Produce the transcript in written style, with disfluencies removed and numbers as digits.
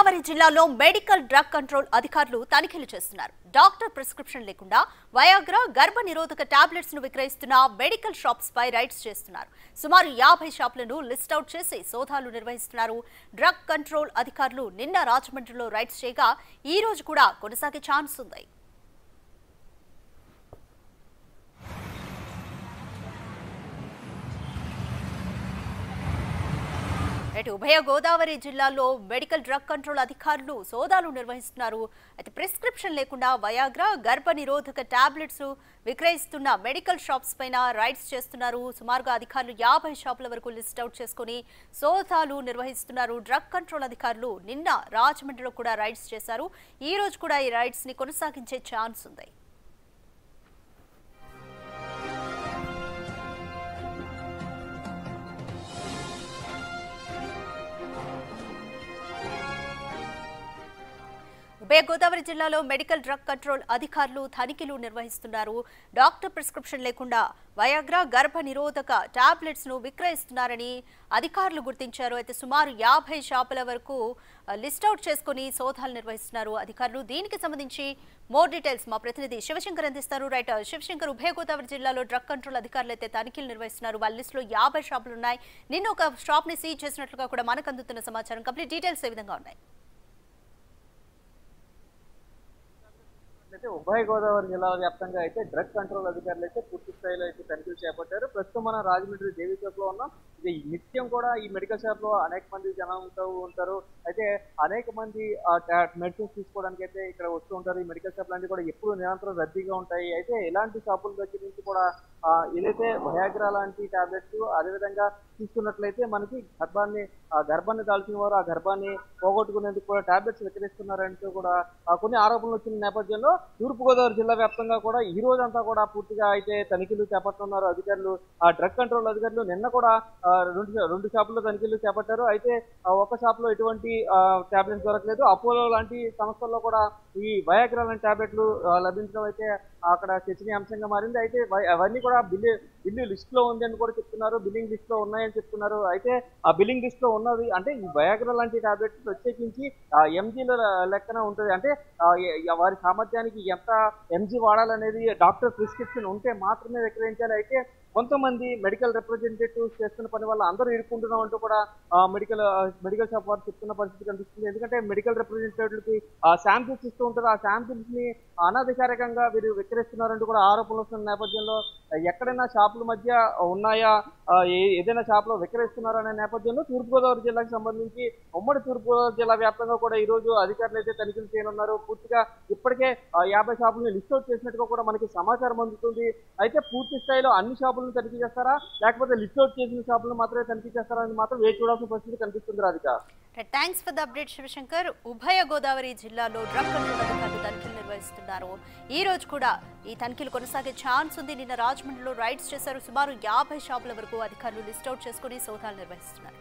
గోదావరి జిల్లాలో medical drug control అధికారులు తనిఖీలు చేస్తున్నారు. డాక్టర్ ప్రిస్క్రిప్షన్ లేకుండా వయాగ్రా గర్భ నిరోధక టాబ్లెట్స్ ను విక్రయిస్తున్న మెడికల్ షాప్స్ పై రైడ్స్ చేస్తున్నారు. సుమారు 50 షాపులను లిస్ట్ అవుట్ చేసి సోదాలు నిర్వహిస్తున్నారు. డ్రగ్ కంట్రోల్ అధికారులు నిన్న రాజమండ్రిలో రైడ్స్ చేయగా ఈ రోజు కూడా కొనసాగే ఛాన్స్ ఉంది. ఉభయ గోదావరి జిల్లాలో మెడికల్ డ్రగ్ కంట్రోల్ అధికారులు సోదాలు నిర్వహిస్తున్నారు. అయితే ప్రిస్క్రిప్షన్ లేకుండా వయాగ్రా గర్భ నిరోధక టాబ్లెట్స్ విక్రయిస్తున్న మెడికల్ షాప్స్ పైన రైడ్స్ చేస్తున్నారు. సుమారుగా అధికారులు 50 షాపుల వరకు లిస్ట్ అవుట్ చేసుకుని సోదాలు నిర్వహిస్తున్నారు. డ్రగ్ కంట్రోల్ అధికారులు నిన్న రాజమండ్రిలో కూడా రైడ్స్ చేశారు. ఈ రోజు కూడా ఈ రైడ్స్ ని కొనసాగించే ఛాన్స్ ఉంది. ఉభయ గోదావరి జిల్లాలో మెడికల్ డ్రగ్ కంట్రోల్ అధికారులు తనిఖీలు నిర్వహిస్తున్నారు. డాక్టర్ ప్రిస్క్రిప్షన్ లేకుండా వయాగ్రా గర్భ నిరోధక టాబ్లెట్స్ ను విక్రయిస్తున్నారని అధికారులు గుర్తించారు. అయితే సుమారు 50 షాపుల వరకు లిస్ట్ అవుట్ చేసుకుని సోదాలు నిర్వహిస్తున్నారు అధికారులు. దీనికి సంబంధించి మోర్ డీటెయిల్స్ మా ప్రతినిధి శివశంకర్ అందిస్తారు. రైట్ శివశంకర్, ఉభయ గోదావరి జిల్లాలో డ్రగ్ కంట్రోల్ అధికారులు అయితే తనిఖీలు నిర్వహిస్తున్నారు. వాళ్ళ లిస్ట్ లో 50 షాపులు ఉన్నాయి. నిన్న ఒక షాప్ ని సీజ్ చేసినట్లుగా కూడా మనకు అందుతున్న సమాచారం. కంప్లీట్ డీటెయిల్స్ ఏ విధంగా ఉన్నాయి? ఉభయ గోదావరి జిల్లాల వ్యాప్తంగా అయితే డ్రగ్ కంట్రోల్ అధికారులు అయితే పూర్తి స్థాయిలో అయితే తనిఖీలు చేపట్టారు. ప్రస్తుతం మనం రాజమండ్రి దేవి షాప్ లో ఉన్నాం. ఇది నిత్యం కూడా ఈ మెడికల్ షాప్ లో అనేక మంది జనం ఉంటారు. అయితే అనేక మంది మెడిసిన్స్ తీసుకోవడానికి అయితే ఇక్కడ వస్తూ ఉంటారు. ఈ మెడికల్ షాప్ లాంటివి కూడా ఎప్పుడు నిరంతరం రద్దీగా ఉంటాయి. అయితే ఇలాంటి షాపుల దగ్గర నుంచి కూడా ఏదైతే వయాగ్రా లాంటి టాబ్లెట్స్ అదేవిధంగా తీసుకున్నట్లయితే మనకి గర్భాన్ని దాల్చిన వారు ఆ గర్భాన్ని పోగొట్టుకునేందుకు కూడా టాబ్లెట్స్ విక్రయిస్తున్నారంటూ కూడా కొన్ని ఆరోపణలు వచ్చిన నేపథ్యంలో తూర్పుగోదావరి జిల్లా వ్యాప్తంగా కూడా ఈ రోజంతా కూడా పూర్తిగా అయితే తనిఖీలు చేపడుతున్నారు అధికారులు. ఆ డ్రగ్ కంట్రోల్ అధికారులు నిన్న కూడా రెండు షాపుల్లో తనిఖీలు చేపట్టారు. అయితే ఒక షాప్ లో ఎటువంటి టాబ్లెట్స్ దొరకలేదు. అపోలో లాంటి సంస్థల్లో కూడా ఈ వయాగ్రా లాంటి టాబ్లెట్లు లభించడం అయితే అక్కడ చర్చనీయాంశంగా మారింది. అయితే అవన్నీ కూడా బిల్లు లిస్ట్ లో ఉంది అని కూడా చెప్తున్నారు. బిల్లింగ్ లిస్ట్ లో ఉన్నాయని చెప్తున్నారు. అయితే ఆ బిల్లింగ్ లిస్ట్ లో ఉన్నది అంటే ఈ వయాగ్రా లాంటి టాబ్లెట్స్ ప్రత్యేకించి ఎంజీల లెక్కన ఉంటుంది. అంటే వారి సామర్థ్యానికి ఎంత ఎంజీ వాడాలనేది డాక్టర్ ప్రిస్క్రిప్షన్ ఉంటే మాత్రమే విక్రయించాలి. అయితే కొంతమంది మెడికల్ రిప్రజెంటేటివ్స్ చేస్తున్న పని వల్ల అందరూ ఇరుక్కుంటున్నాం అంటూ కూడా మెడికల్ షాప్ వారు చెప్తున్న పరిస్థితి కనిపిస్తుంది. ఎందుకంటే మెడికల్ రిప్రజెంటేటివ్కి శాంపిల్స్ ఇస్తూ ఉంటారు. ఆ శాంపిల్స్ ని అనధికారికంగా వీరు విక్రయిస్తున్నారంటూ కూడా ఆరోపణలు వస్తున్న నేపథ్యంలో ఎక్కడైనా షాపుల మధ్య ఉన్నాయా, ఏదైనా షాప్ లో విక్రయిస్తున్నారనే నేపథ్యంలో తూర్పుగోదావరి జిల్లాకు సంబంధించి ఉమ్మడి తూర్పుగోదావరి జిల్లా వ్యాప్తంగా కూడా ఈ రోజు అధికారులు అయితే తనిఖీలు చేయనున్నారు. పూర్తిగా ఇప్పటికే 50 షాపులను లిస్ట్ అవుట్ చేసినట్టుగా కూడా మనకి సమాచారం అందుతుంది. అయితే పూర్తి స్థాయిలో అన్ని షాపులను తనిఖీ చేస్తారా లేకపోతే లిస్ట్ అవుట్ చేసిన షాపులను మాత్రమే తనిఖీ చేస్తారా అని మాత్రం వేచి చూడాల్సిన పరిస్థితి కనిపిస్తుంది. Radhika, thanks for the update Shivshankar. ఉభయ గోదావరి జిల్లాలో డ్రగ్ కంట్రోల్ అధికారులు తనిఖీలు నిర్వహిస్తున్నారు. ఈ రోజు కూడా ఈ తనిఖీలు కొనసాగే ఛాన్స్ ఉంది. నిన్న రాజమండ్రిలో రైడ్స్ చేశారు. సుమారు 50 షాపుల వరకు అధికారులు లిస్ట్ అవుట్ చేసుకుని సోదాలు నిర్వహిస్తున్నారు.